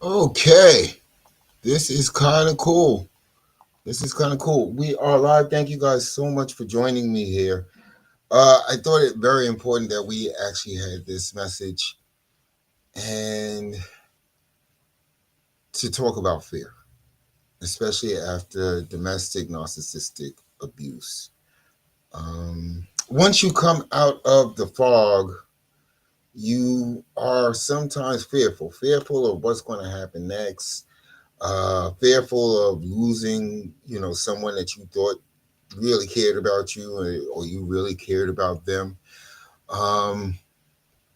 Okay, this is kind of cool. This is kind of cool. We are live. Thank you guys so much for joining me here. I thought it very important that we actually had this message and to talk about fear, especially after domestic narcissistic abuse. Once you come out of the fog, you are sometimes fearful of what's going to happen next, fearful of losing, someone that you thought really cared about you, or you really cared about them. Um,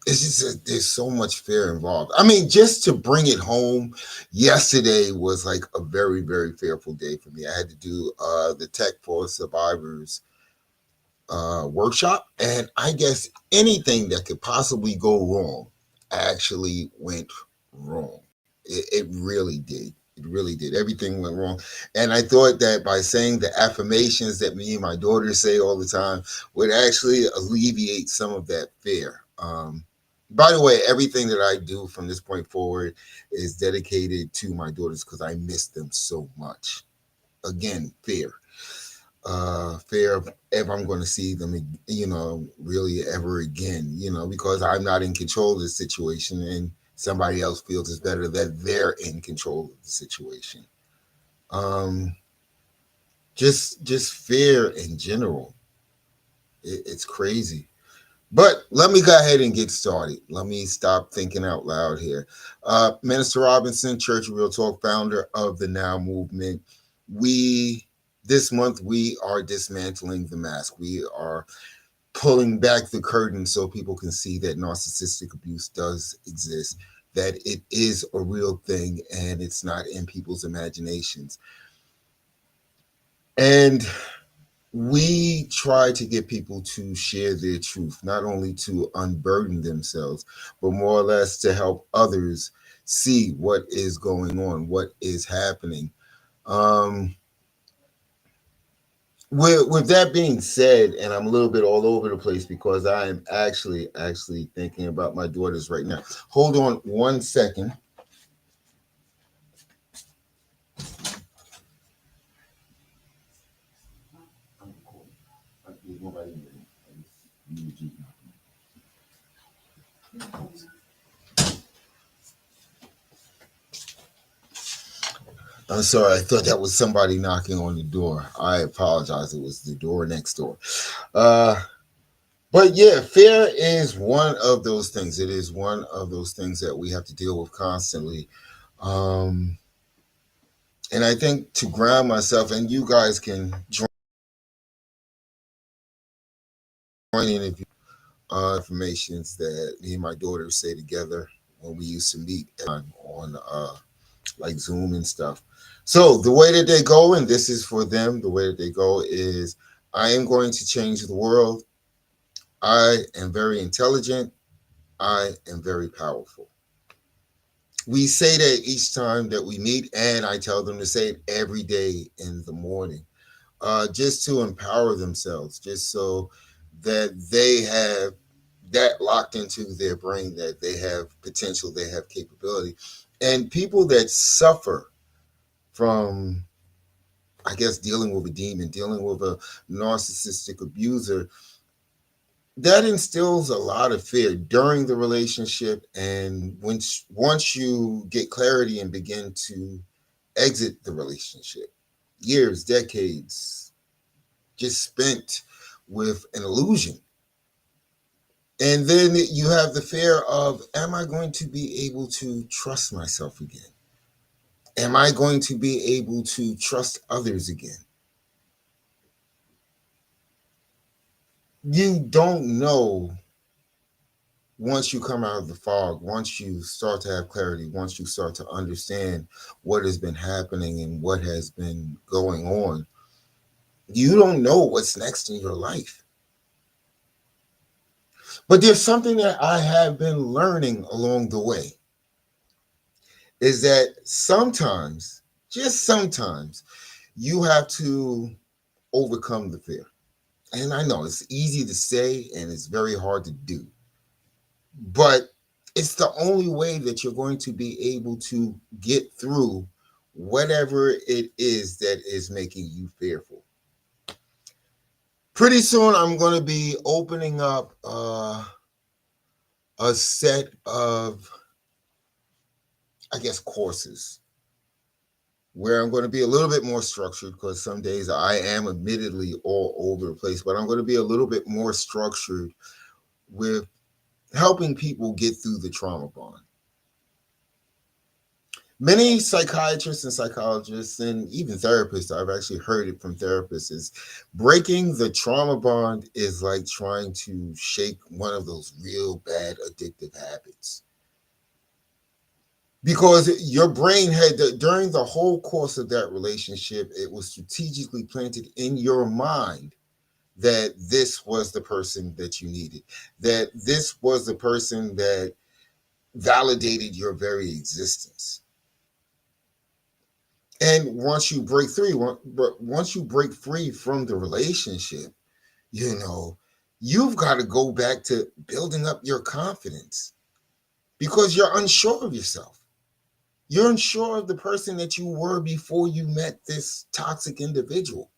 it's just there's so much fear involved. I mean, just to bring it home, yesterday was like a very, very fearful day for me. I had to do the Tech for Survivors workshop, and I guess anything that could possibly go wrong actually went wrong. It really did. It really did. Everything went wrong. And I thought that by saying the affirmations that me and my daughter say all the time would actually alleviate some of that fear. By the way, everything that I do from this point forward is dedicated to my daughters because I miss them so much. Again, fear of if I'm going to see them, really ever again, because I'm not in control of the situation and somebody else feels it's better that they're in control of the situation. Um, just fear in general. It's crazy. But let me go ahead and get started. Let me stop thinking out loud here. Minister Robinson, Church of Real Talk, founder of the Now Movement. We this month we are dismantling the mask. We are pulling back the curtain so people can see that narcissistic abuse does exist, that it is a real thing and it's not in people's imaginations. And we try to get people to share their truth, not only to unburden themselves, but more or less to help others see what is going on, what is happening. Um, with that being said, and I'm a little bit all over the place because I am actually thinking about my daughters right now. Hold on 1 second. I'm sorry, I thought that was somebody knocking on the door. I apologize. It was the door next door. Uh, but yeah, fear is one of those things. It is one of those things that we have to deal with constantly. Um, and I think to ground myself, and you guys can join in if you informations that me and my daughter say together when we used to meet on like Zoom and stuff. So the way that they go, and this is for them, the way that they go is I am going to change the world. I am very intelligent. I am very powerful. We say that each time that we meet, and I tell them to say it every day in the morning, just to empower themselves, just so that they have that locked into their brain that they have potential, they have capability. And people that suffer from, I guess, dealing with a demon, dealing with a narcissistic abuser, that instills a lot of fear during the relationship. And once you get clarity and begin to exit the relationship, years, decades just spent with an illusion. And then you have the fear of, am I going to be able to trust myself again? Am I going to be able to trust others again? You don't know once you come out of the fog, once you start to have clarity, once you start to understand what has been happening and what has been going on, you don't know what's next in your life. But there's something that I have been learning along the way is that sometimes, just sometimes, you have to overcome the fear. And I know it's easy to say and it's very hard to do. But It's the only way that you're going to be able to get through whatever it is that is making you fearful. Pretty soon, I'm going to be opening up a set of, I guess, courses where I'm going to be a little bit more structured, because some days I am admittedly all over the place, but I'm going to be a little bit more structured with helping people get through the trauma bond. Many psychiatrists and psychologists and even therapists, I've actually heard it from therapists, is breaking the trauma bond is like trying to shake one of those real bad addictive habits. Because your brain had, during the whole course of that relationship, it was strategically planted in your mind that this was the person that you needed, that this was the person that validated your very existence. And once you break free from the relationship, you know, you've got to go back to building up your confidence, because you're unsure of yourself. You're unsure of the person that you were before you met this toxic individual.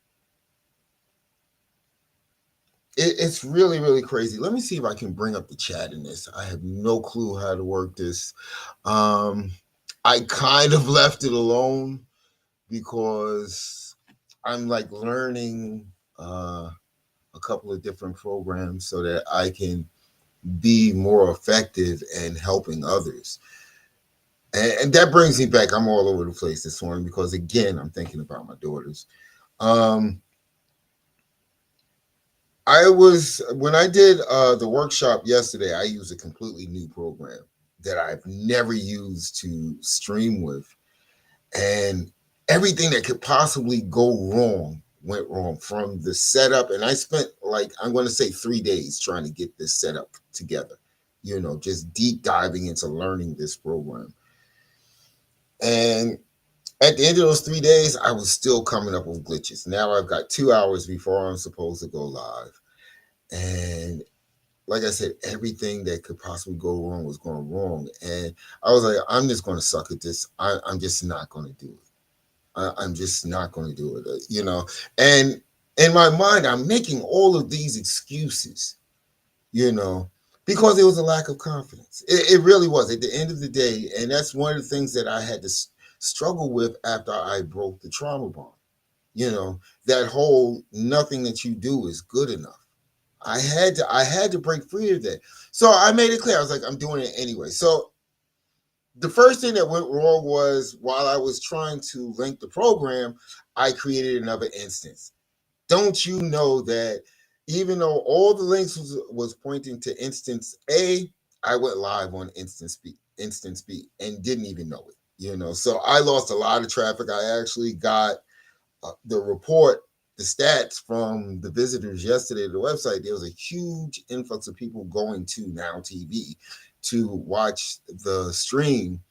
It's really, really crazy. Let me see if I can bring up the chat in this. I have no clue how to work this. Um, I kind of left it alone because I'm like learning a couple of different programs so that I can be more effective in helping others. And that brings me back. I'm all over the place this morning because, again, I'm thinking about my daughters. Um, when I did the workshop yesterday, I used a completely new program that I've never used to stream with. And everything that could possibly go wrong went wrong from the setup. And I spent, like, I'm going to say 3 days trying to get this set up together, just deep diving into learning this program. And at the end of those 3 days, I was still coming up with glitches. Now I've got 2 hours before I'm supposed to go live. And like I said, everything that could possibly go wrong was going wrong. And I was like, I'm just going to suck at this. I'm just not going to do it. I'm just not going to do it, And in my mind, I'm making all of these excuses, you know, because there was a lack of confidence. It really was at the end of the day. And that's one of the things that I had to struggle with after I broke the trauma bond. That whole nothing that you do is good enough. I had to break free of that. So I made it clear. I was like, I'm doing it anyway. So the first thing that went wrong was, while I was trying to link the program, I created another instance. Don't you know that even though all the links was pointing to instance A, I went live on instance B and didn't even know it. So I lost a lot of traffic. I actually got the report, the stats from the visitors yesterday to the website. There was a huge influx of people going to Now TV to watch the stream,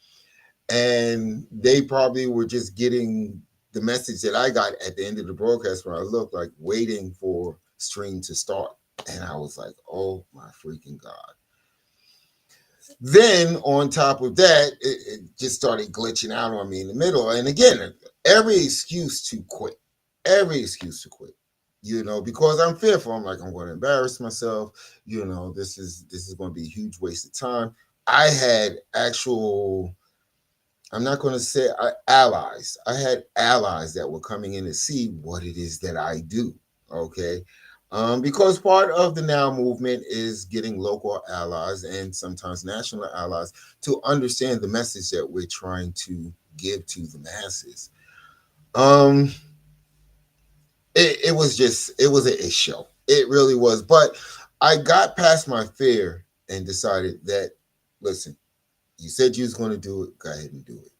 and they probably were just getting the message that I got at the end of the broadcast, where I looked like waiting for stream to start. And I was like, oh my freaking God. Then on top of that, it just started glitching out on me in the middle. And again, every excuse to quit, because I'm fearful. I'm like, I'm going to embarrass myself. This is going to be a huge waste of time. I had I'm not going to say allies. I had allies that were coming in to see what it is that I do. Okay. Because part of the Now movement is getting local allies and sometimes national allies to understand the message that we're trying to give to the masses. It was an issue. It really was. But I got past my fear and decided that, listen, you said you was going to do it. Go ahead and do it.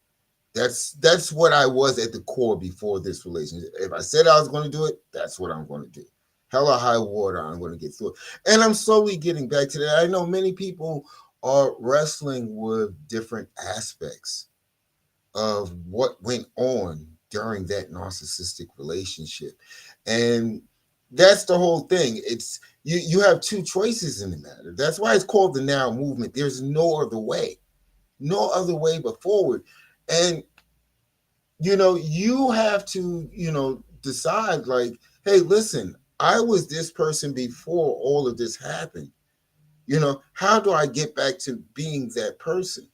That's what I was at the core before this relationship. If I said I was going to do it, that's what I'm going to do. Hell or high water, I'm going to get through it. And I'm slowly getting back to that. I know many people are wrestling with different aspects of what went on during that narcissistic relationship. And That's the whole thing. It's you have two choices in the matter. That's why it's called the now movement. There's no other way. No other way but forward. And you have to, decide like, hey, listen, I was this person before all of this happened. How do I get back to being that person?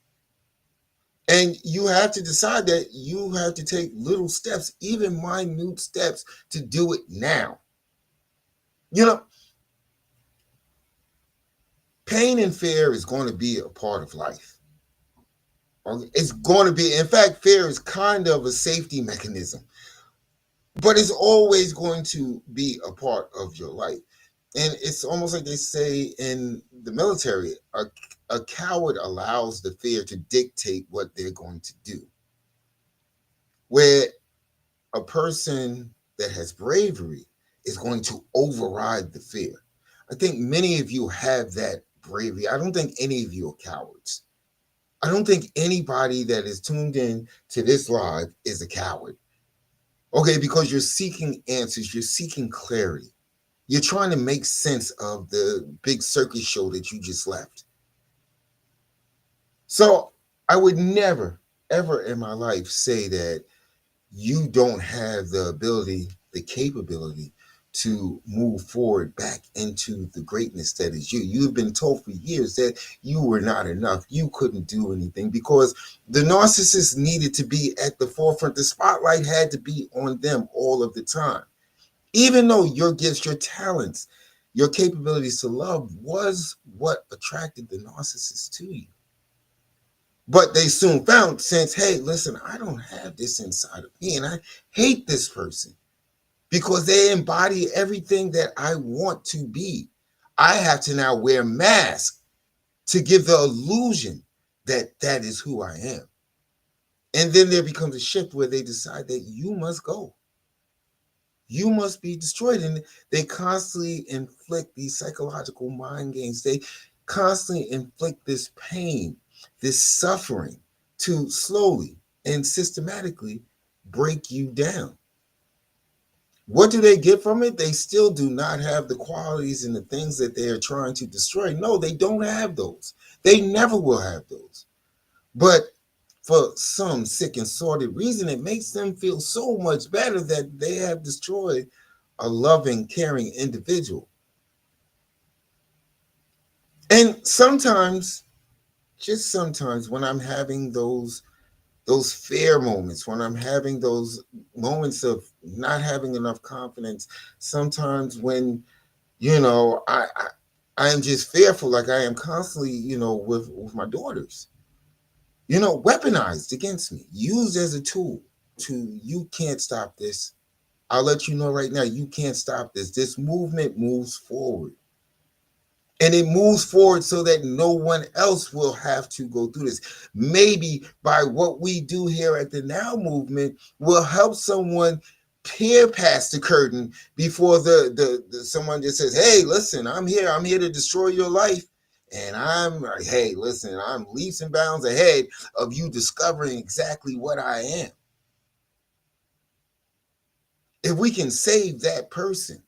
And you have to decide that you have to take little steps, even minute steps, to do it now. You know, pain and fear is going to be a part of life. Okay? It's going to be, in fact, fear is kind of a safety mechanism, but it's always going to be a part of your life. And it's almost like they say in the military, a coward allows the fear to dictate what they're going to do. Where a person that has bravery is going to override the fear. I think many of you have that bravery. I don't think any of you are cowards. I don't think anybody that is tuned in to this live is a coward. Okay, because you're seeking answers, you're seeking clarity. You're trying to make sense of the big circus show that you just left. So I would never, ever in my life say that you don't have the ability, the capability to move forward back into the greatness that is you. You've been told for years that you were not enough. You couldn't do anything because the narcissist needed to be at the forefront. The spotlight had to be on them all of the time. Even though your gifts, your talents, your capabilities to love was what attracted the narcissist to you. But they soon found, since, hey, listen, I don't have this inside of me, and I hate this person because they embody everything that I want to be. I have to now wear masks to give the illusion that that is who I am. And then there becomes a shift where they decide that you must go. You must be destroyed. And they constantly inflict these psychological mind games. They constantly inflict this pain, this suffering to slowly and systematically break you down. What do they get from it? They still do not have the qualities and the things that they are trying to destroy. No, they don't have those. They never will have those. But for some sick and sordid reason, it makes them feel so much better that they have destroyed a loving, caring individual. And sometimes, just sometimes, when I'm having those fear moments, when I'm having those moments of not having enough confidence, sometimes when I am just fearful, like I am constantly, with my daughters, weaponized against me, used as a tool to, you can't stop this. I'll let you know right now, you can't stop this. This movement moves forward. And it moves forward so that no one else will have to go through this. Maybe by what we do here at the Now movement will help someone peer past the curtain before the someone just says, hey, listen, I'm here to destroy your life. And hey, listen, I'm leaps and bounds ahead of you discovering exactly what I am. If we can save that person,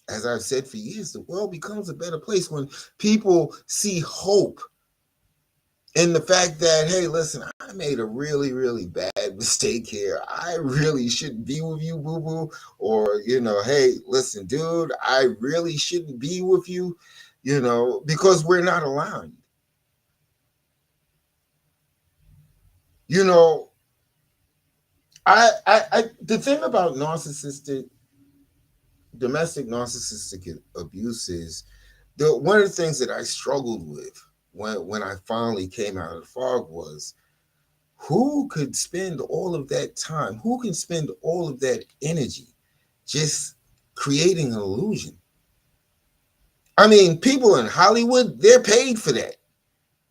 as I've said for years, the world becomes a better place when people see hope in the fact that, hey, listen, I made a really, really bad mistake here. I really shouldn't be with you, boo boo. Or, hey, listen, dude, I really shouldn't be with you, because we're not aligned. You know, the thing about domestic narcissistic abuse is, one of the things that I struggled with when I finally came out of the fog was, who could spend all of that time? Who can spend all of that energy just creating an illusion? I mean, people in Hollywood, they're paid for that.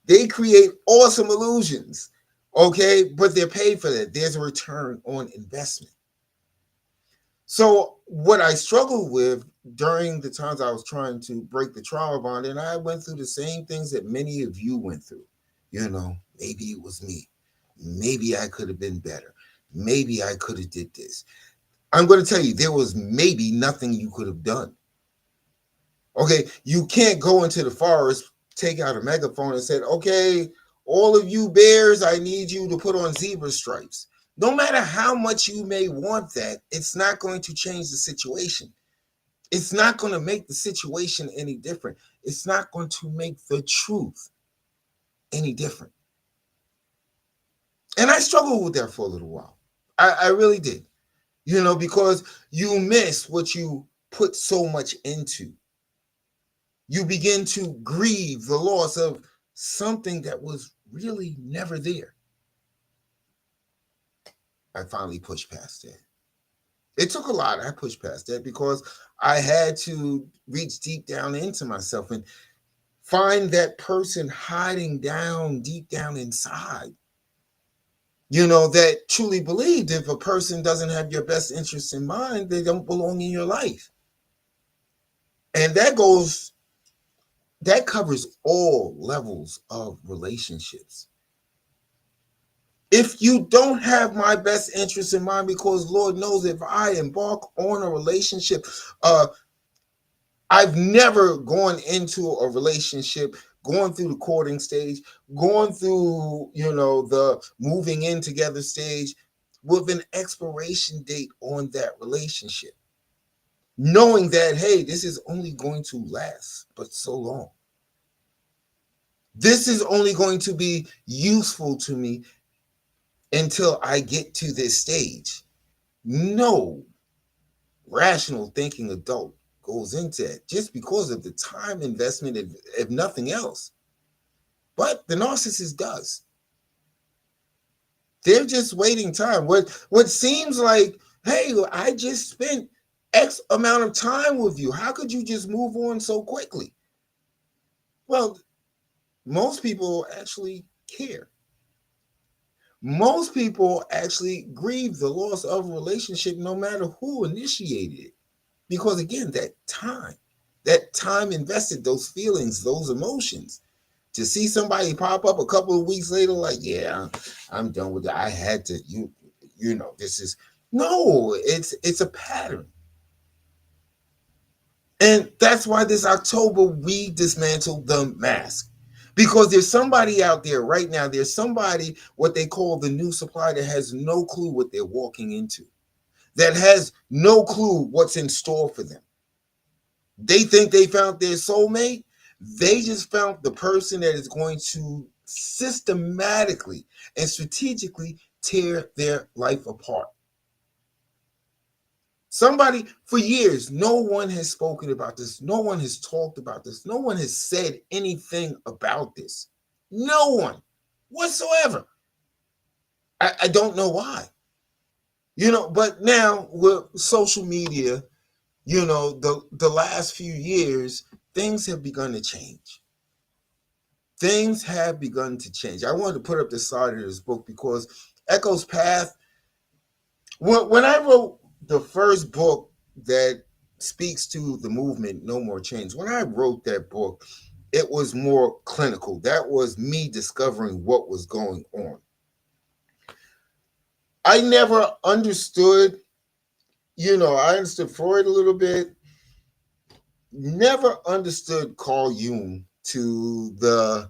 They create awesome illusions, okay? But they're paid for that. There's a return on investment. So what I struggled with during the times I was trying to break the trauma bond, and I went through the same things that many of you went through. Maybe it was me. Maybe I could have been better. Maybe I could have did this. I'm going to tell you, there was maybe nothing you could have done. Okay, you can't go into the forest, take out a megaphone and say, okay, all of you bears, I need you to put on zebra stripes. No matter how much you may want that, it's not going to change the situation. It's not going to make the situation any different. It's not going to make the truth any different. And I struggled with that for a little while. I really did, because you miss what you put so much into. You begin to grieve the loss of something that was really never there. I finally pushed past that. It took a lot. I pushed past that because I had to reach deep down into myself and find that person hiding down deep down inside, that truly believed if a person doesn't have your best interests in mind, they don't belong in your life. And that covers all levels of relationships. If you don't have my best interest in mind, because Lord knows if I embark on a relationship, I've never gone into a relationship, going through the courting stage, going through, the moving in together stage with an expiration date on that relationship. Knowing that, hey, this is only going to last but so long. This is only going to be useful to me until I get to this stage. No rational thinking adult goes into it just because of the time investment, if nothing else. But the narcissist does. They're just waiting time. What seems like, hey, I just spent X amount of time with you. How could you just move on so quickly? Well, most people actually care. Most people actually grieve the loss of a relationship no matter who initiated it. Because again, that time invested, those feelings, those emotions, to see somebody pop up a couple of weeks later, like, yeah, I'm done with it. I had to, this is no, it's a pattern. And that's why this October we dismantled the mask. Because there's somebody out there right now, there's somebody, what they call the new supply, that has no clue what they're walking into, that has no clue what's in store for them. They think they found their soulmate. They just found the person that is going to systematically and strategically tear their life apart. Somebody, for years, no one has spoken about this. No one has talked about this. No one has said anything about this. No one whatsoever. I don't know why. But now with social media, the last few years, things have begun to change. Things have begun to change. I wanted to put up the side of this book because Echo's Path, when I wrote the first book that speaks to the movement, No More Change, when I wrote that book, it was more clinical. That was me discovering what was going on. I never understood, I understood Freud a little bit, never understood Carl Jung to the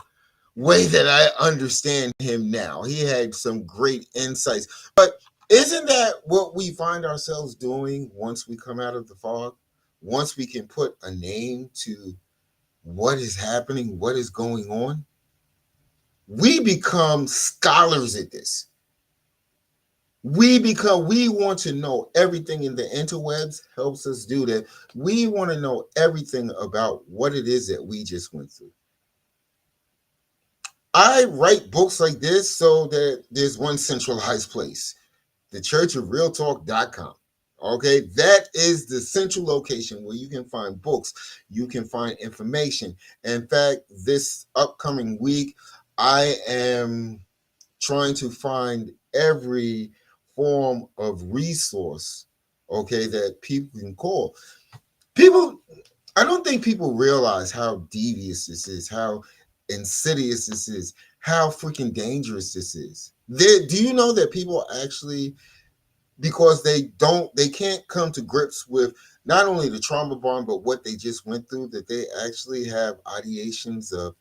way that I understand him now. He had some great insights. But isn't that what we find ourselves doing once we come out of the fog? Once we can put a name to what is happening, what is going on? We become scholars at this. We want to know everything, in the interwebs helps us do that. We want to know everything about what it is that we just went through. I write books like this so that there's one centralized place, the churchofrealtalk.com. Okay, that is the central location where you can find books, you can find information. In fact, this upcoming week, I am trying to find every form of resource, okay, that people can call. People, I don't think people realize how devious this is, how insidious this is, how freaking dangerous this is. Do you know that people actually because they can't come to grips with not only the trauma bond, but what they just went through, that they actually have ideations of,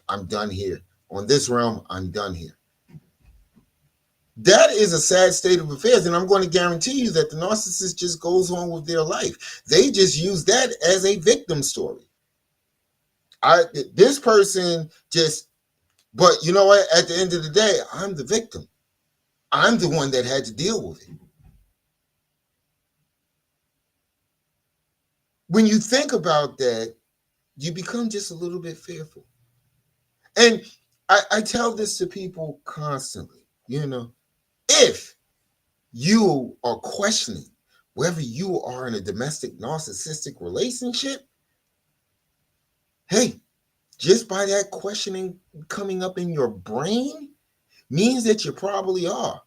I'm done here. On this realm, I'm done here. That is a sad state of affairs, and I'm going to guarantee you that the narcissist just goes on with their life. They just use that as a victim story. This person just, but you know what? At the end of the day, I'm the victim. I'm the one that had to deal with it. When you think about that, you become just a little bit fearful. And I tell this to people constantly, if you are questioning whether you are in a domestic narcissistic relationship, hey, just by that questioning coming up in your brain means that you probably are.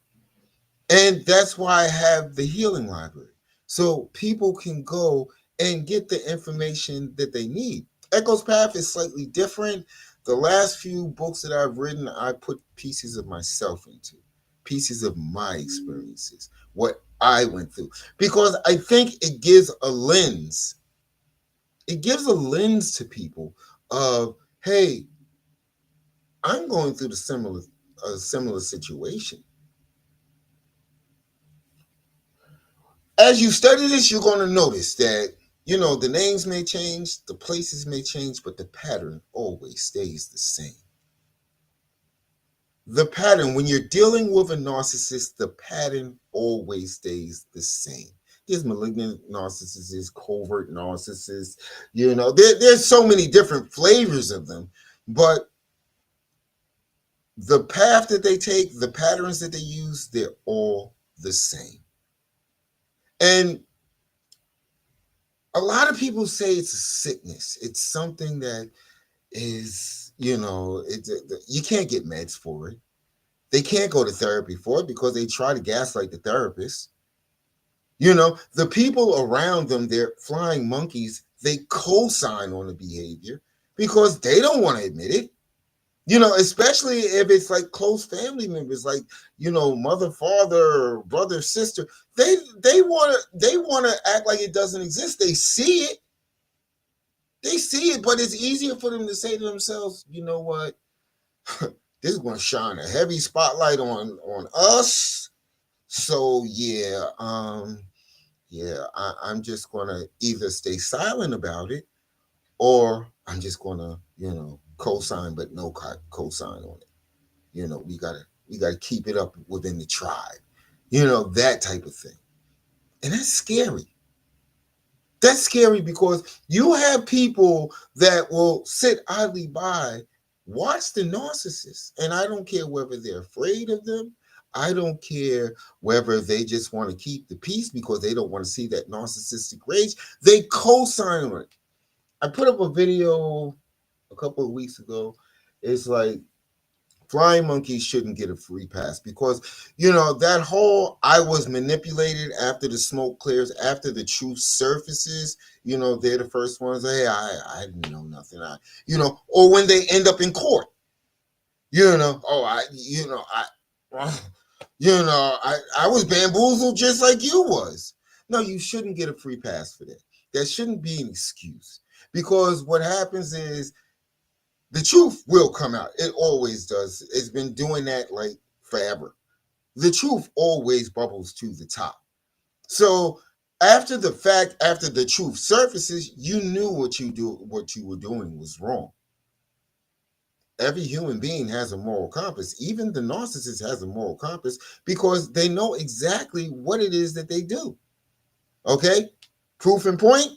And that's why I have the healing library. So people can go and get the information that they need. Echo's Path is slightly different. The last few books that I've written, I put pieces of myself into, pieces of my experiences, what I went through. Because I think it gives a lens. It gives a lens to people of, hey, I'm going through a similar situation. As you study this, you're going to notice that, the names may change, the places may change, but the pattern always stays the same. The pattern, when you're dealing with a narcissist, the pattern always stays the same. There's malignant narcissists, there's covert narcissists, there's so many different flavors of them, but the path that they take, the patterns that they use, they're all the same. And a lot of people say it's a sickness. It's something that is, you can't get meds for it. They can't go to therapy for it because they try to gaslight the therapist. The people around them, they're flying monkeys. They co-sign on the behavior because they don't want to admit it. Especially if it's like close family members, like, mother, father, brother, sister. They want to act like it doesn't exist. They see it. But it's easier for them to say to themselves, you know what? This is going to shine a heavy spotlight on us. So I'm just going to either stay silent about it, or I'm just going to, co-sign, but no co-sign on it. We gotta keep it up within the tribe, that type of thing. And that's scary. That's scary because you have people that will sit idly by, watch the narcissist. And I don't care whether they're afraid of them. I don't care whether they just want to keep the peace because they don't want to see that narcissistic rage. They co-sign on it. I put up a video a couple of weeks ago. It's like, flying monkeys shouldn't get a free pass because, that whole I was manipulated after the smoke clears, after the truth surfaces, they're the first ones. Hey, I didn't know nothing. Or when they end up in court, I was bamboozled just like you was. No, you shouldn't get a free pass for that. That shouldn't be an excuse because what happens is, the truth will come out. It always does. It's been doing that like forever. The truth always bubbles to the top. So after the fact, after the truth surfaces, you knew what you were doing was wrong. Every human being has a moral compass. Even the narcissist has a moral compass because they know exactly what it is that they do. Okay? Proof and point.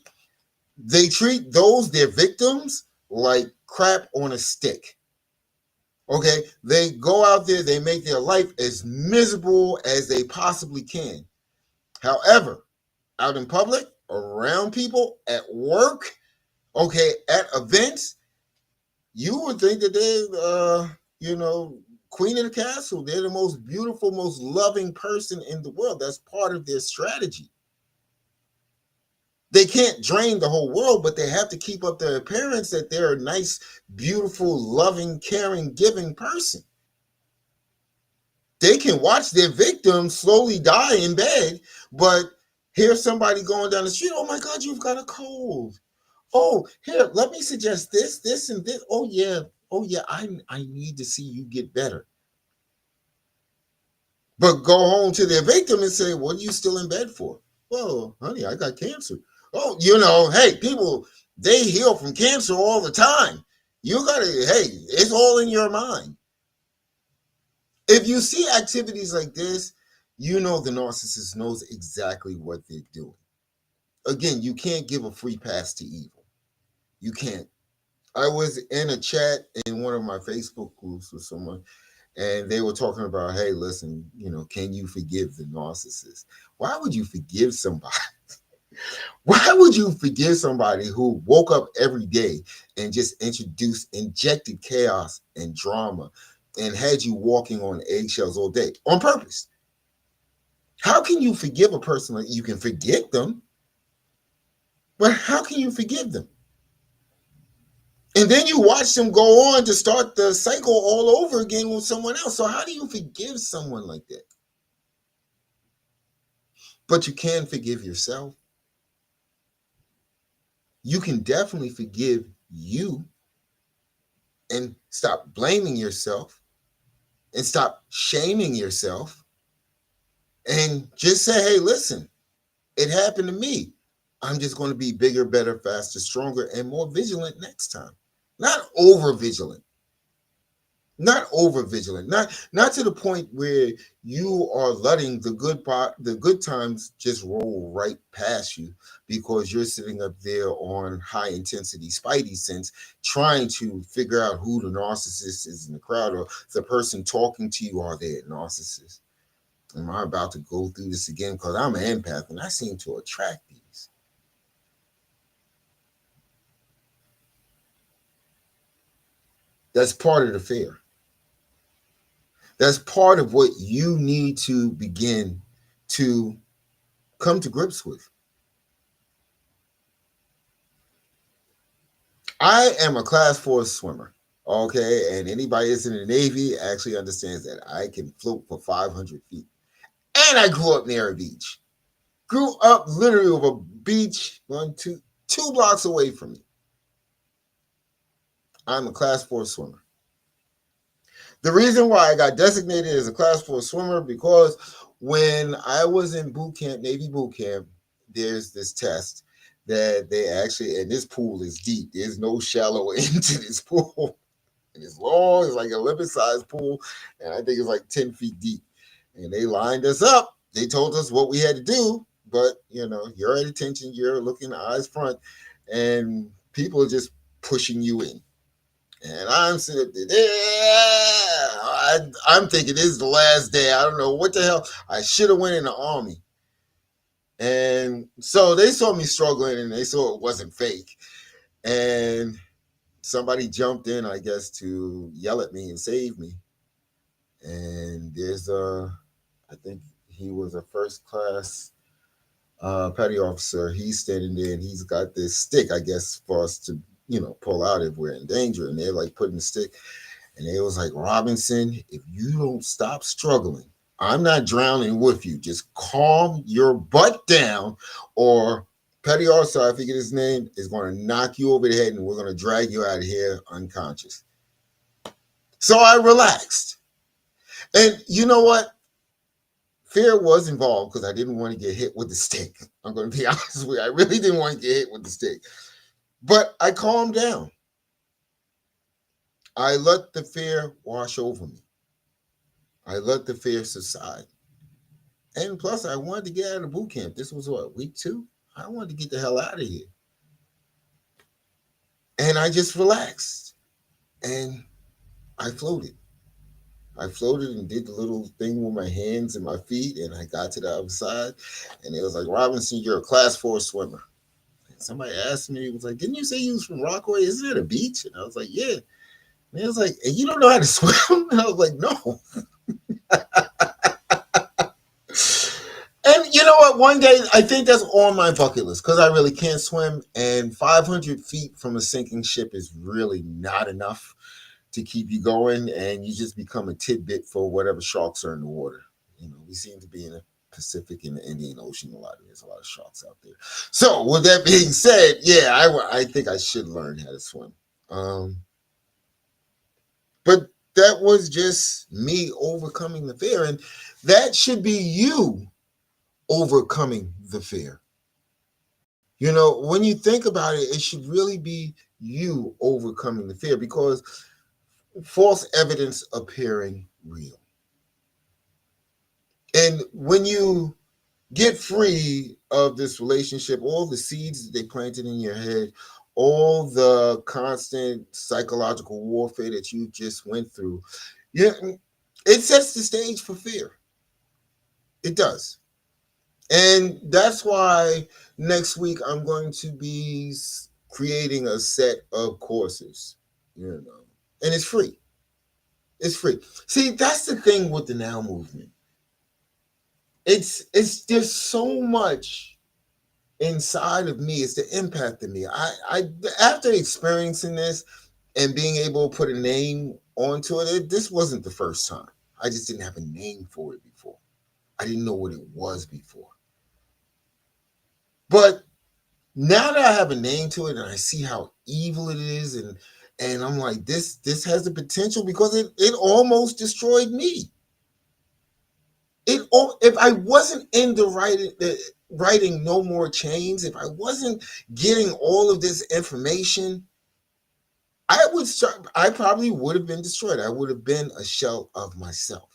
They treat their victims, like crap on a stick. Okay, they go out there, they make their life as miserable as they possibly can. However, out in public, around people, at work, okay, at events, you would think that they're, queen of the castle. They're the most beautiful, most loving person in the world. That's part of their strategy. They can't drain the whole world, but they have to keep up their appearance that they're a nice, beautiful, loving, caring, giving person. They can watch their victim slowly die in bed, but hear somebody going down the street. Oh my God, you've got a cold. Oh, here, let me suggest this, this, and this. Oh yeah, I need to see you get better. But go home to their victim and say, what are you still in bed for? Well, honey, I got cancer. Oh, hey, people, they heal from cancer all the time. You gotta, hey, it's all in your mind. If you see activities like this, you know the narcissist knows exactly what they're doing. Again, you can't give a free pass to evil. You can't. I was in a chat in one of my Facebook groups with someone, and they were talking about, hey, listen, can you forgive the narcissist? Why would you forgive somebody? Why would you forgive somebody who woke up every day and just injected chaos and drama and had you walking on eggshells all day on purpose? How can you forgive a person? Like, you can forget them, but how can you forgive them? And then you watch them go on to start the cycle all over again with someone else. So how do you forgive someone like that? But you can forgive yourself. You can definitely forgive you and stop blaming yourself and stop shaming yourself and just say, hey, listen, it happened to me. I'm just going to be bigger, better, faster, stronger, and more vigilant next time. Not over vigilant. Not over vigilant. Not to the point where you are letting the good times just roll right past you because you're sitting up there on high intensity spidey sense trying to figure out who the narcissist is in the crowd, or the person talking to you, are they a narcissist? Am I about to go through this again? Because I'm an empath and I seem to attract these. That's part of the fear. That's part of what you need to begin to come to grips with. I am a class 4 swimmer. Okay. And anybody that's in the Navy actually understands that I can float for 500 feet. And I grew up near a beach. Grew up literally with a beach 2 blocks away from me. I'm a class 4 swimmer. The reason why I got designated as a class 4 swimmer, because when I was in boot camp, Navy boot camp, there's this test that they actually, and this pool is deep. There's no shallow end to this pool. And it's long, it's like a Olympic-sized pool, and I think it's like 10 feet deep. And they lined us up. They told us what we had to do, but you're at attention, you're looking eyes front, and people are just pushing you in. And I'm sitting there, I'm thinking this is the last day. I don't know what the hell. I should have went in the Army. And so they saw me struggling and they saw it wasn't fake. And somebody jumped in, I guess, to yell at me and save me. And there's I think he was a first class petty officer. He's standing there and he's got this stick, I guess, for us to pull out if we're in danger. And they're like putting the stick. And they was like, Robinson, if you don't stop struggling, I'm not drowning with you. Just calm your butt down, or Petty Officer, I forget his name, is going to knock you over the head and we're going to drag you out of here unconscious. So I relaxed. And you know what? Fear was involved because I didn't want to get hit with the stick. I'm going to be honest with you. I really didn't want to get hit with the stick. But I calmed down. I let the fear wash over me. I let the fear subside. And plus, I wanted to get out of boot camp. This was what, week 2? I wanted to get the hell out of here. And I just relaxed. And I floated. I floated and did the little thing with my hands and my feet. And I got to the other side. And it was like, Robinson, you're a class 4 swimmer. And somebody asked me, it was like, didn't you say you was from Rockaway? Isn't it a beach? And I was like, yeah. And it was like, and you don't know how to swim? And I was like, no. And you know what? One day, I think that's on my bucket list because I really can't swim. And 500 feet from a sinking ship is really not enough. to keep you going, and you just become a tidbit for whatever sharks are in the water. We seem to be in the Pacific and the Indian Ocean a lot. There's a lot of sharks out there. So, with that being said, yeah, I think I should learn how to swim. Um, but that was just me overcoming the fear, and that should be you overcoming the fear. When you think about it, it should really be you overcoming the fear because false evidence appearing real. And when you get free of this relationship, all the seeds that they planted in your head, all the constant psychological warfare that you just went through, yeah, it sets the stage for fear. It does. And that's why next week I'm going to be creating a set of courses, and it's free. It's free. See, that's the thing with the Now movement. It's there's so much inside of me. It's the impact of me. I after experiencing this and being able to put a name onto it, this wasn't the first time. I just didn't have a name for it before. I didn't know what it was before. But now that I have a name to it and I see how evil it is, and I'm like, this has the potential because it almost destroyed me. If I wasn't in writing No More Chains, if I wasn't getting all of this information, I probably would have been destroyed. I would have been a shell of myself.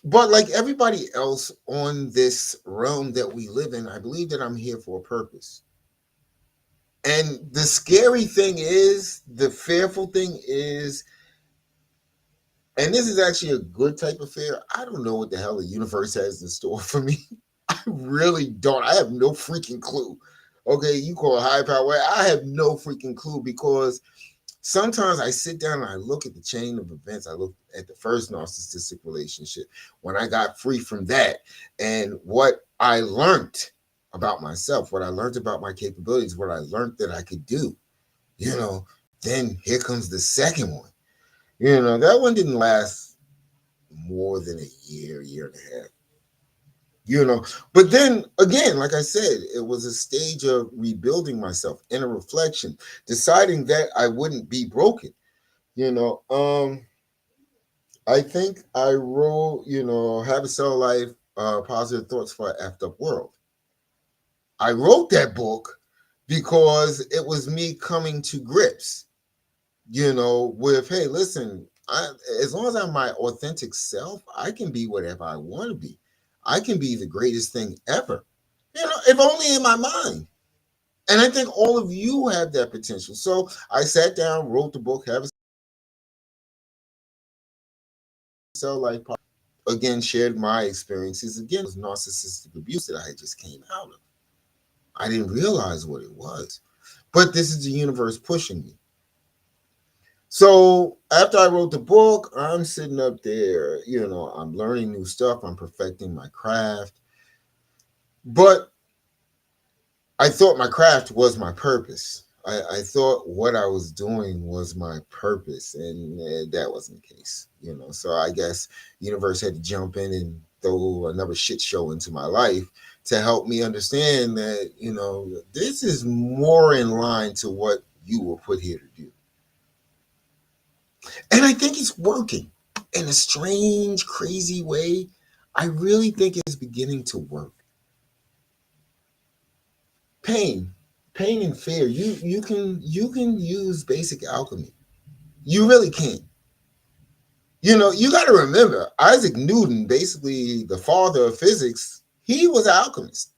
But like everybody else on this realm that we live in, I believe that I'm here for a purpose. And the scary thing is, the fearful thing is, and this is actually a good type of fear. I don't know what the hell the universe has in store for me. I really don't. I have no freaking clue. Okay, you call it high power. I have no freaking clue because sometimes I sit down and I look at the chain of events. I look at the first narcissistic relationship when I got free from that and what I learned about myself, what I learned about my capabilities, what I learned that I could do. Then here comes the second one. That one didn't last more than a year and a half. But then again, like I said, it was a stage of rebuilding myself, inner reflection, deciding that I wouldn't be broken. I think I wrote, Have a Cell Life, Positive Thoughts for an Effed Up World. I wrote that book because it was me coming to grips, with, hey, listen, as long as I'm my authentic self, I can be whatever I want to be. I can be the greatest thing ever, if only in my mind. And I think all of you have that potential. So I sat down, wrote the book, Have a Cell Life. Again, shared my experiences. Again, it was narcissistic abuse that I just came out of. I didn't realize what it was. But this is the universe pushing me. So after I wrote the book, I'm sitting up there, I'm learning new stuff. I'm perfecting my craft. But I thought my craft was my purpose. I thought what I was doing was my purpose, and that wasn't the case, So I guess the universe had to jump in and throw another shit show into my life to help me understand that, this is more in line to what you were put here to do. And I think it's working in a strange, crazy way. I really think it's beginning to work. Pain and fear, you can use basic alchemy. You really can. You got to remember, Isaac Newton, basically the father of physics, he was an alchemist.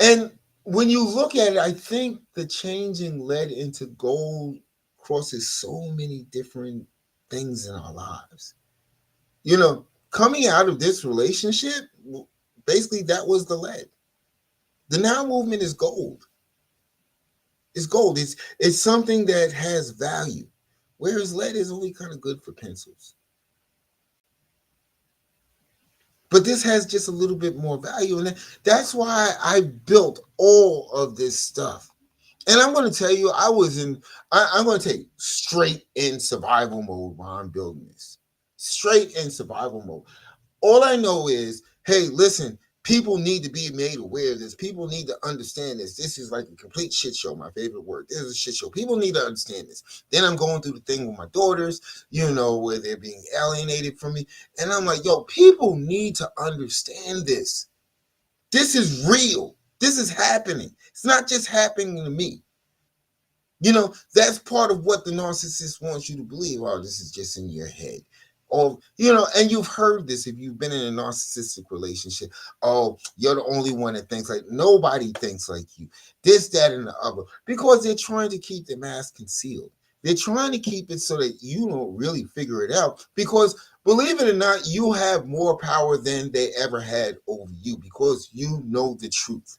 And when you look at it, I think the changing lead into gold crosses so many different things in our lives. Coming out of this relationship, basically that was the lead. The Now movement is gold. It's gold. It's something that has value, whereas lead is only kind of good for pencils. But this has just a little bit more value, and that's why I built all of this stuff. And I'm going to tell you, I'm going to take straight in survival mode while I'm building this. Straight in survival mode. All I know is, hey, listen, people need to be made aware of this. People need to understand this. This is like a complete shit show. My favorite word. This is a shit show. People need to understand this. Then I'm going through the thing with my daughters, where they're being alienated from me. And I'm like, yo, people need to understand this. This is real. This is happening. It's not just happening to me. That's part of what the narcissist wants you to believe. Oh, this is just in your head. Or, and you've heard this if you've been in a narcissistic relationship. Oh, you're the only one that thinks like, nobody thinks like you. This, that, and the other. Because they're trying to keep the mask concealed. They're trying to keep it so that you don't really figure it out. Because believe it or not, you have more power than they ever had over you because you know the truth.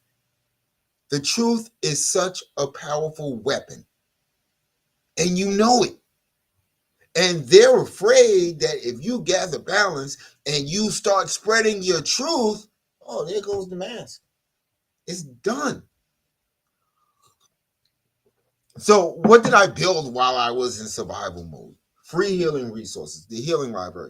The truth is such a powerful weapon. And you know it. And they're afraid that if you gather balance and you start spreading your truth, oh, there goes the mask. It's done. So what did I build while I was in survival mode? Free healing resources, the healing library.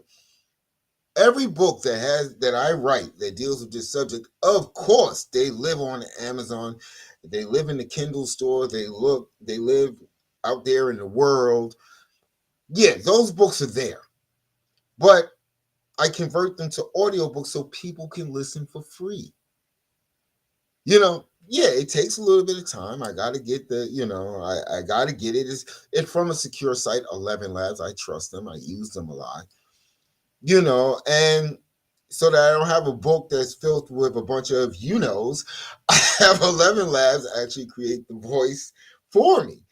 Every book that I write that deals with this subject, of course, they live on Amazon. They live in the Kindle store. They live out there in the world. Yeah, those books are there. But I convert them to audiobooks so people can listen for free. Yeah, it takes a little bit of time. I got to get I got to get it. It's from a secure site, 11 Labs. I trust them. I use them a lot. And so that I don't have a book that's filled with a bunch of I have 11 Labs actually create the voice for me.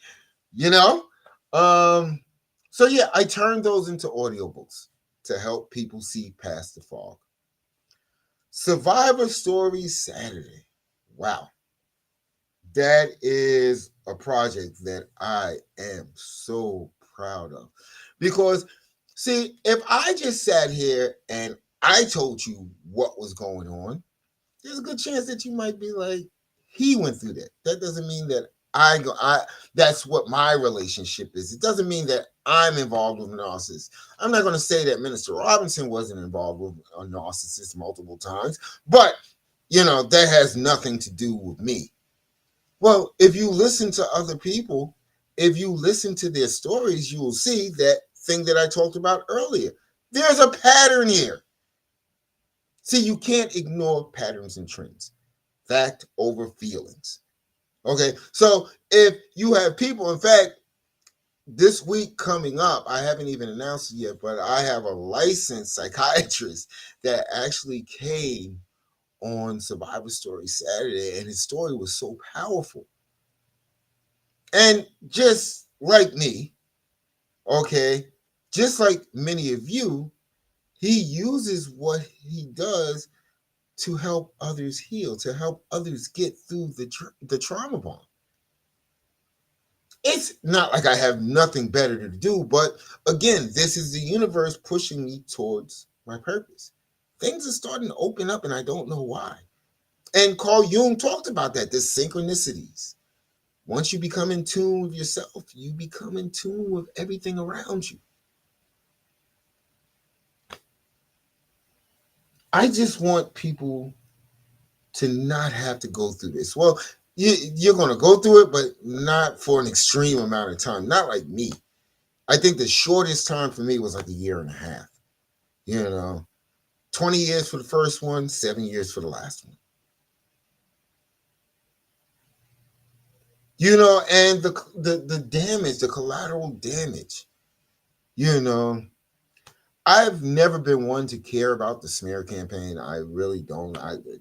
So yeah, I turned those into audiobooks to help people see past the fog. Survivor Stories Saturday. Wow. That is a project that I am so proud of. Because, see, if I just sat here and I told you what was going on, there's a good chance that you might be like, he went through that. That doesn't mean that that's what my relationship is. It doesn't mean that I'm involved with a narcissist. I'm not going to say that Minister Robinson wasn't involved with a narcissist multiple times, but that has nothing to do with me. Well, if you listen to other people, if you listen to their stories, you will see that thing that I talked about earlier. There's a pattern here. See, you can't ignore patterns and trends. Fact over feelings. Okay, so if you have people, in fact, this week coming up, I haven't even announced it yet, but I have a licensed psychiatrist that actually came on Survivor Story Saturday, and his story was so powerful. And just like me, okay, just like many of you, he uses what he does to help others heal, to help others get through the trauma bond. It's not like I have nothing better to do, but again, this is the universe pushing me towards my purpose. Things are starting to open up, and I don't know why. And Carl Jung talked about that, the synchronicities. Once you become in tune with yourself, you become in tune with everything around you. I just want people to not have to go through this. Well, you're going to go through it, but not for an extreme amount of time. Not like me. I think the shortest time for me was like a year and a half. 20 years for the first one, 7 years for the last one. And the damage, the collateral damage, I've never been one to care about the smear campaign. I really don't.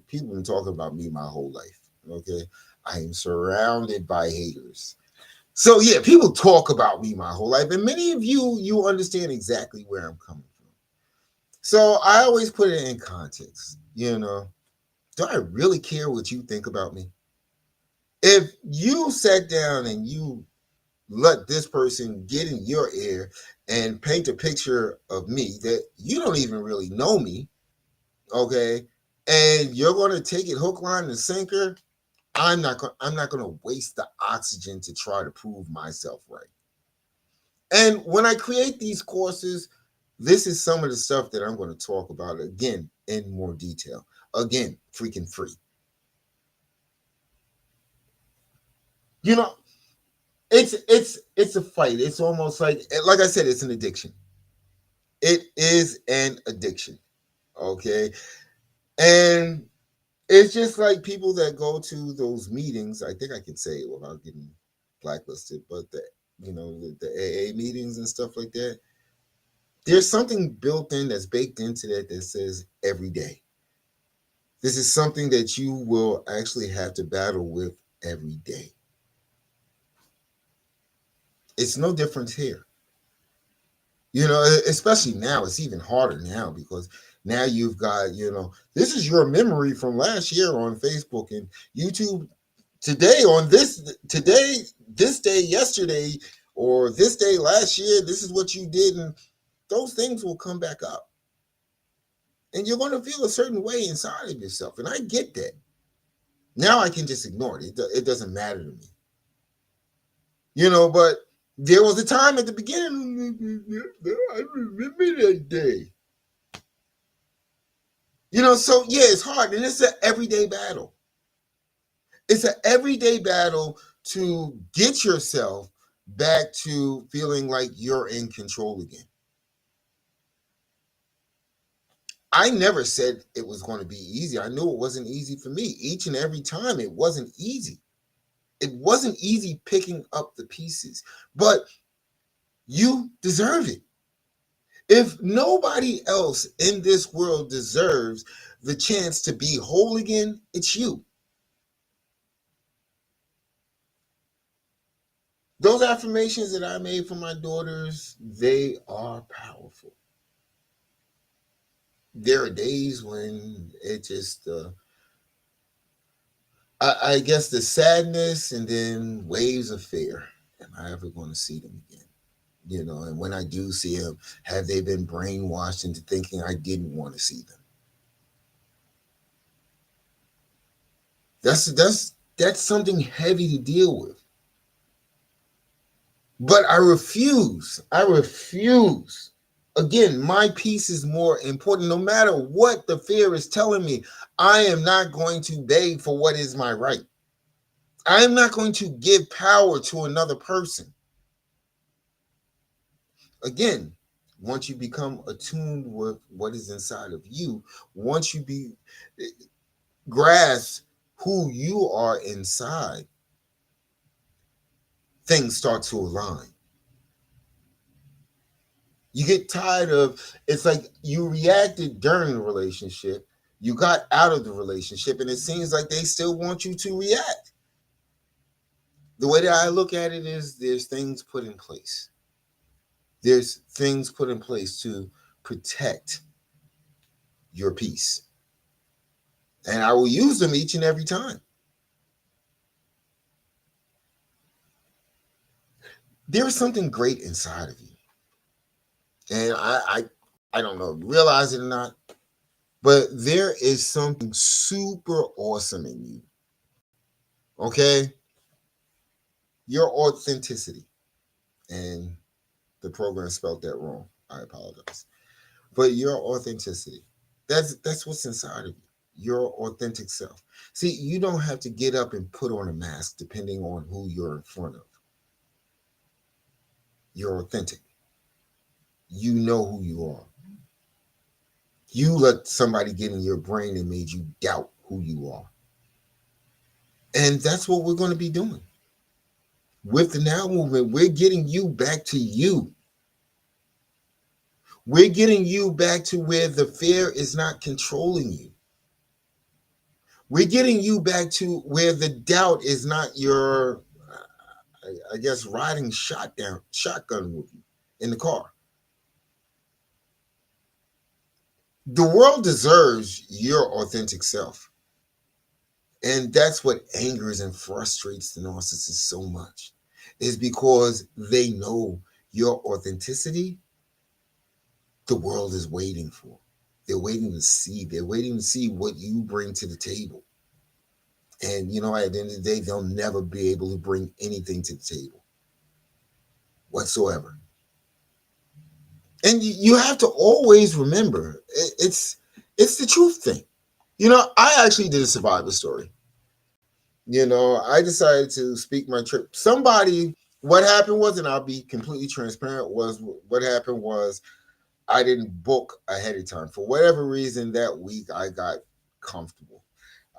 People have been talking about me my whole life. Okay. I am surrounded by haters. So yeah, people talk about me my whole life. And many of you understand exactly where I'm coming from. So I always put it in context. Do I really care what you think about me? If you sat down and you let this person get in your ear and paint a picture of me that you don't even really know me, okay, and you're going to take it hook, line, and sinker, I'm not going to waste the oxygen to try to prove myself right. And when I create these courses, this is some of the stuff that I'm going to talk about again in more detail. Again, freaking free. You know, it's a fight. It's almost like I said, it's an addiction. It is an addiction. Okay. And it's just like people that go to those meetings. I think I can say it without getting blacklisted, but the AA meetings and stuff like that. There's something built in that's baked into that says every day. This is something that you will actually have to battle with every day. It's no different here. Especially now, it's even harder now because now you've got, this is your memory from last year on Facebook and YouTube today on this day, yesterday, or this day last year, this is what you did. And those things will come back up. And you're going to feel a certain way inside of yourself. And I get that. Now I can just ignore it. It doesn't matter to me. But there was a time at the beginning, I remember that day. So yeah, it's hard. And it's an everyday battle. It's an everyday battle to get yourself back to feeling like you're in control again. I never said it was going to be easy. I knew it wasn't easy for me. Each and every time it wasn't easy. It wasn't easy picking up the pieces, but you deserve it. If nobody else in this world deserves the chance to be whole again, it's you. Those affirmations that I made for my daughters, they are powerful. There are days when it just, I guess the sadness and then waves of fear. Am I ever going to see them again? And when I do see them, have they been brainwashed into thinking I didn't want to see them? That's something heavy to deal with. But I refuse. Again, my peace is more important. No matter what the fear is telling me, I am not going to beg for what is my right. I am not going to give power to another person. Again, once you become attuned with what is inside of you, once you grasp who you are inside, things start to align. You get tired of, it's like you reacted during the relationship, you got out of the relationship, and it seems like they still want you to react. The way that I look at it is there's things put in place. There's things put in place to protect your peace. And I will use them each and every time. There is something great inside of you. And I don't know if you realize it or not, but there is something super awesome in you. Okay? Your authenticity. And the program spelled that wrong. I apologize. But your authenticity. That's what's inside of you. Your authentic self. See, you don't have to get up and put on a mask depending on who you're in front of. You're authentic. You know who you are. You let somebody get in your brain and made you doubt who you are. And that's what we're going to be doing. With the Now Movement, we're getting you back to you. We're getting you back to where the fear is not controlling you. We're getting you back to where the doubt is not your, I guess, riding shotgun with you in the car. The world deserves your authentic self. And that's what angers and frustrates the narcissist so much, is because they know your authenticity, the world is waiting for. They're waiting to see. They're waiting to see what you bring to the table. And at the end of the day, they'll never be able to bring anything to the table whatsoever. And you have to always remember, it's the truth thing. I actually did a survivor story. I decided to speak my trip. What happened was, and I'll be completely transparent, was what happened was I didn't book ahead of time. For whatever reason, that week I got comfortable.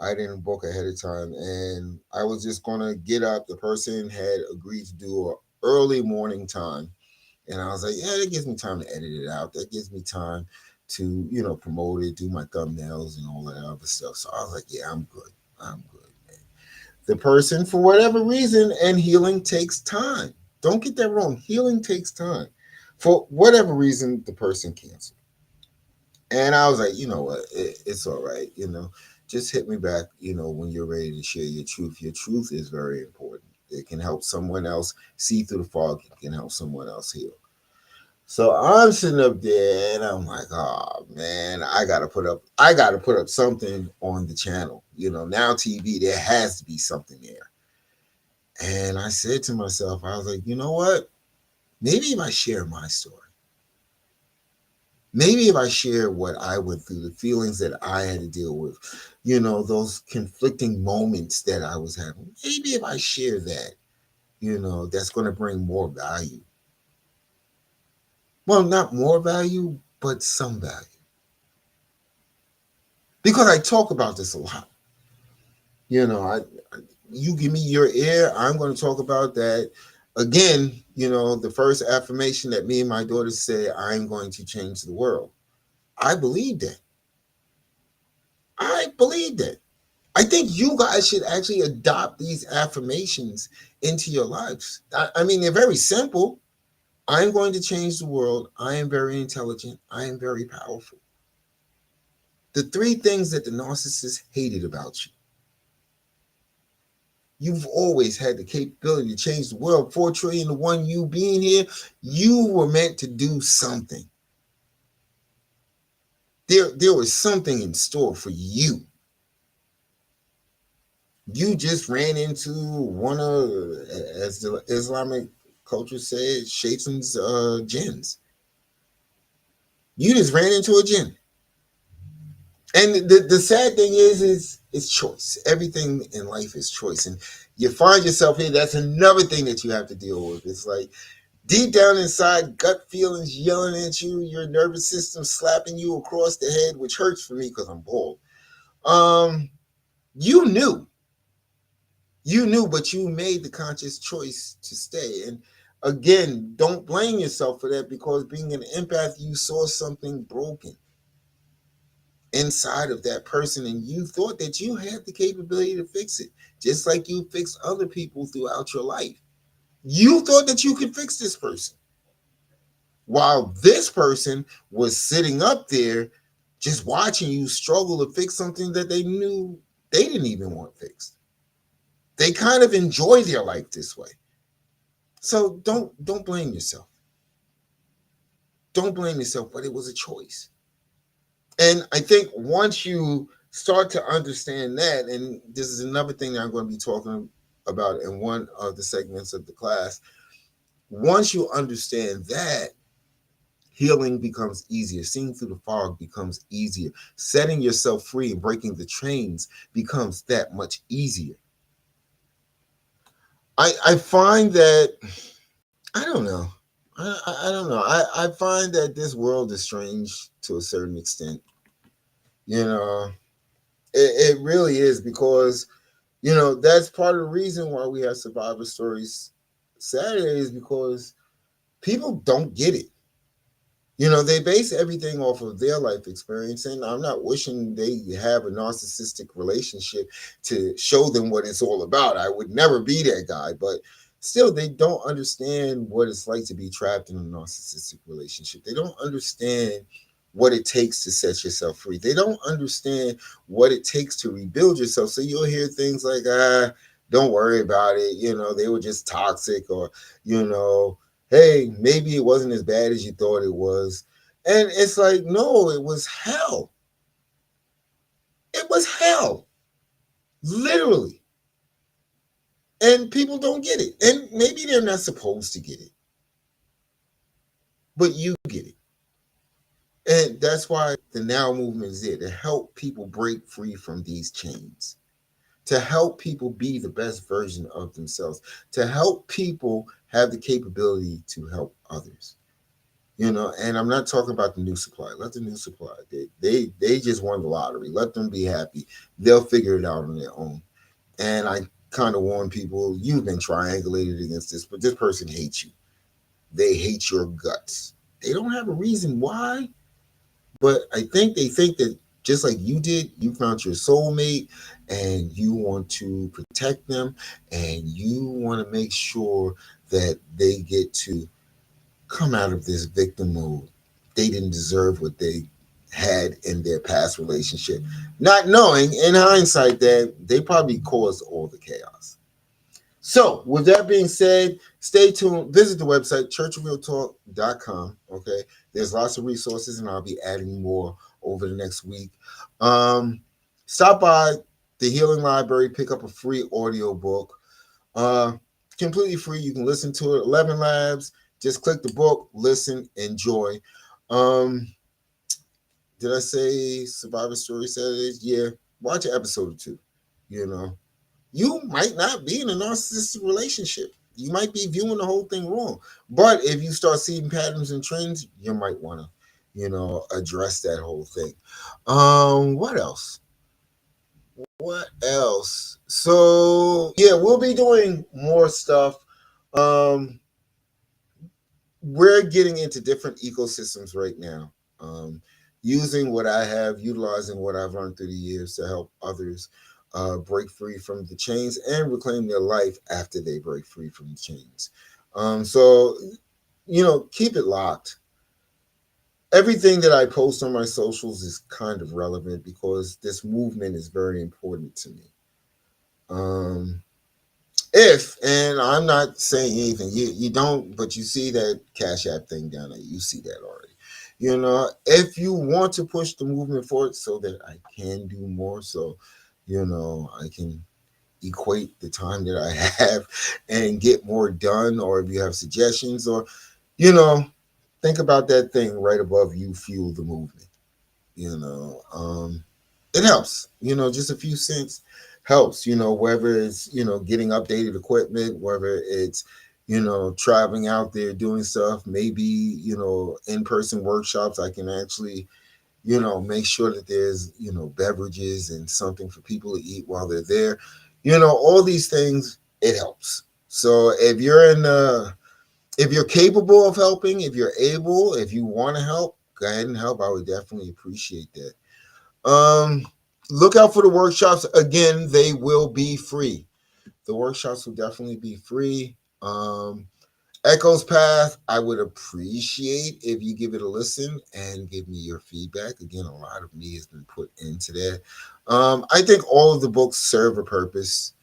I didn't book ahead of time, and I was just gonna get up. The person had agreed to do a early morning time, and I was like, yeah, that gives me time to edit it out. That gives me time to promote it, do my thumbnails and all that other stuff. So I was like, yeah, I'm good. I'm good. The person, for whatever reason, and healing takes time. Don't get that wrong. Healing takes time. For whatever reason, the person canceled. And I was like, you know what? It's all right. Just hit me back, when you're ready to share your truth. Your truth is very important. It can help someone else see through the fog. It can help someone else heal. So I'm sitting up there and I'm like, oh man, I gotta put up something on the channel. Now TV, there has to be something there. And I said to myself, I was like, you know what? Maybe if I share my story, maybe if I share what I went through, the feelings that I had to deal with, those conflicting moments that I was having, maybe if I share that, that's going to bring more value. Well, not more value, but some value. Because I talk about this a lot. You give me your ear, I'm going to talk about that. Again, the first affirmation that me and my daughter said, I'm going to change the world. I believe that. I believe that. I think you guys should actually adopt these affirmations into your lives. I mean, they're very simple. I am going to change the world. I am very intelligent. I am very powerful. The three things that the narcissist hated about you. You've always had the capability to change the world. 4 trillion to one, you being here, you were meant to do something. There was something in store for you. You just ran into one of, as the Islamic culture says, Shaitan's jinns. You just ran into a jinn. And the sad thing is it's choice. Everything in life is choice. And you find yourself here, that's another thing that you have to deal with. It's like deep down inside, gut feelings yelling at you, your nervous system slapping you across the head, which hurts for me because I'm bald. You knew. You knew, but you made the conscious choice to stay. And again, don't blame yourself for that, because being an empath, you saw something broken inside of that person and you thought that you had the capability to fix it, just like you fixed other people throughout your life. You thought that you could fix this person, while this person was sitting up there just watching you struggle to fix something that they knew they didn't even want fixed. They kind of enjoy their life this way. So don't blame yourself. Don't blame yourself, but it was a choice. And I think once you start to understand that, and this is another thing that I'm going to be talking about in one of the segments of the class, once you understand that, healing becomes easier. Seeing through the fog becomes easier. Setting yourself free and breaking the chains becomes that much easier. I find that, I don't know. I don't know. I find that this world is strange to a certain extent. You know, it really is, because, that's part of the reason why we have Survivor Stories Saturday, is because people don't get it. They base everything off of their life experience, and I'm not wishing they have a narcissistic relationship to show them what it's all about. I would never be that guy, but still, they don't understand what it's like to be trapped in a narcissistic relationship. They don't understand what it takes to set yourself free. They don't understand what it takes to rebuild yourself. So you'll hear things like, don't worry about it. They were just toxic, or, hey, maybe it wasn't as bad as you thought it was. And it's like, no, it was hell. It was hell. literally. And people don't get it. And maybe they're not supposed to get it, but you get it. And that's why the Now movement is there to help people break free from these chains, to help people be the best version of themselves, to help people have the capability to help others. And I'm not talking about the new supply. Let the new supply. They just won the lottery. Let them be happy. They'll figure it out on their own. And I kind of warn people, you've been triangulated against this, but this person hates you. They hate your guts. They don't have a reason why, but I think they think that just like you did, you found your soulmate and you want to protect them and you want to make sure that they get to come out of this victim mode. They didn't deserve what they had in their past relationship, not knowing in hindsight that they probably caused all the chaos. So, with that being said, stay tuned. Visit the website, churchofrealtalk.com. Okay. There's lots of resources, and I'll be adding more over the next week. Um, Stop by the Healing Library, pick up a free audio book. Uh, Completely free. You can listen to it. 11 Labs. Just click the book, listen, enjoy. Um, did I say Survivor Story Saturdays? Yeah. Watch an episode or two. You know, you might not be in a narcissistic relationship. You might be viewing the whole thing wrong. But if you start seeing patterns and trends, you might want to, address that whole thing. What else? What else? So yeah, we'll be doing more stuff. Um, we're getting into different ecosystems right now. Using what I have, utilizing what I've learned through the years to help others break free from the chains and reclaim their life after they break free from the chains. So, keep it locked. Everything that I post on my socials is kind of relevant because this movement is very important to me. Um, if, and I'm not saying anything, you don't, but you see that Cash App thing down there, you see that already. If you want to push the movement forward so that I can do more, so, I can equate the time that I have and get more done, or if you have suggestions, or, you know, think about that thing right above you, fuel the movement, you know. It helps, just a few cents helps, whether it's, getting updated equipment, whether it's, traveling out there doing stuff, maybe, in-person workshops. I can actually, make sure that there's, beverages and something for people to eat while they're there. All these things, it helps. So if you're capable of helping, if you're able, if you want to help, go ahead and help. I would definitely appreciate that. Look out for the workshops. Again, they will be free. The workshops will definitely be free. Echo's Path, I would appreciate if you give it a listen and give me your feedback. Again, a lot of me has been put into that. I think all of the books serve a purpose.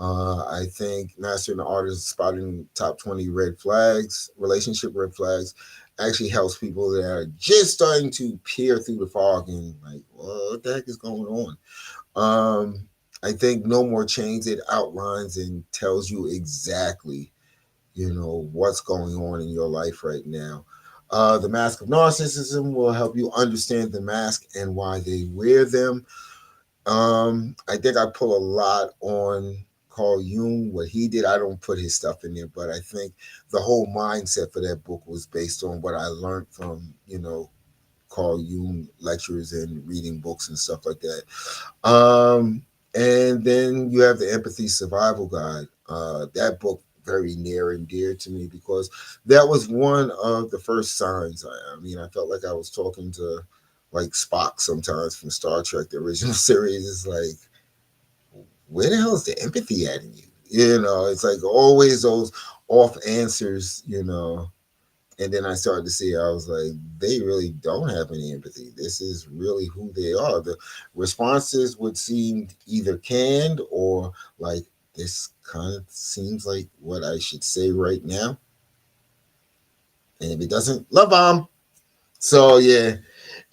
I think Mastering the Art of Spotting Top 20 Red Flags, Relationship Red Flags, actually helps people that are just starting to peer through the fog and like, well, what the heck is going on? I think No More Chains, it outlines and tells you exactly, what's going on in your life right now. The Mask of Narcissism will help you understand the mask and why they wear them. I think I pull a lot on Carl Jung, what he did. I don't put his stuff in there, but I think the whole mindset for that book was based on what I learned from, Carl Jung lectures and reading books and stuff like that. And then you have the Empathy Survival Guide. That book very near and dear to me because that was one of the first signs. I felt like I was talking to like Spock sometimes from Star Trek, the original series. Is like, where the hell is the empathy at in you? It's like always those off answers, And then I started to see, I was like, they really don't have any empathy. This is really who they are. The responses would seem either canned or like, this kind of seems like what I should say right now. And if it doesn't, love bomb. So yeah,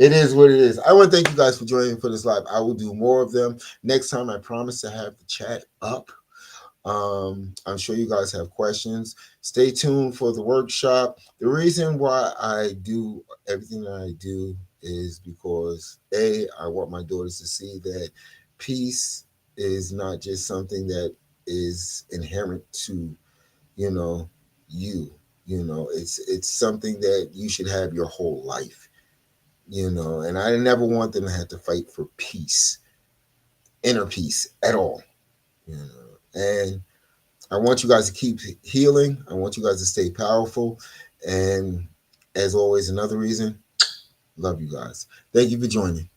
It is what it is. I want to thank you guys for joining for this live. I will do more of them next time. I promise to have the chat up. I'm sure you guys have questions. Stay tuned for the workshop. The reason why I do everything that I do is because I want my daughters to see that peace is not just something that is inherent to, you know, you. It's something that you should have your whole life. And I never want them to have to fight for peace, inner peace at all. And I want you guys to keep healing. I want you guys to stay powerful. And as always, another reason, love you guys. Thank you for joining.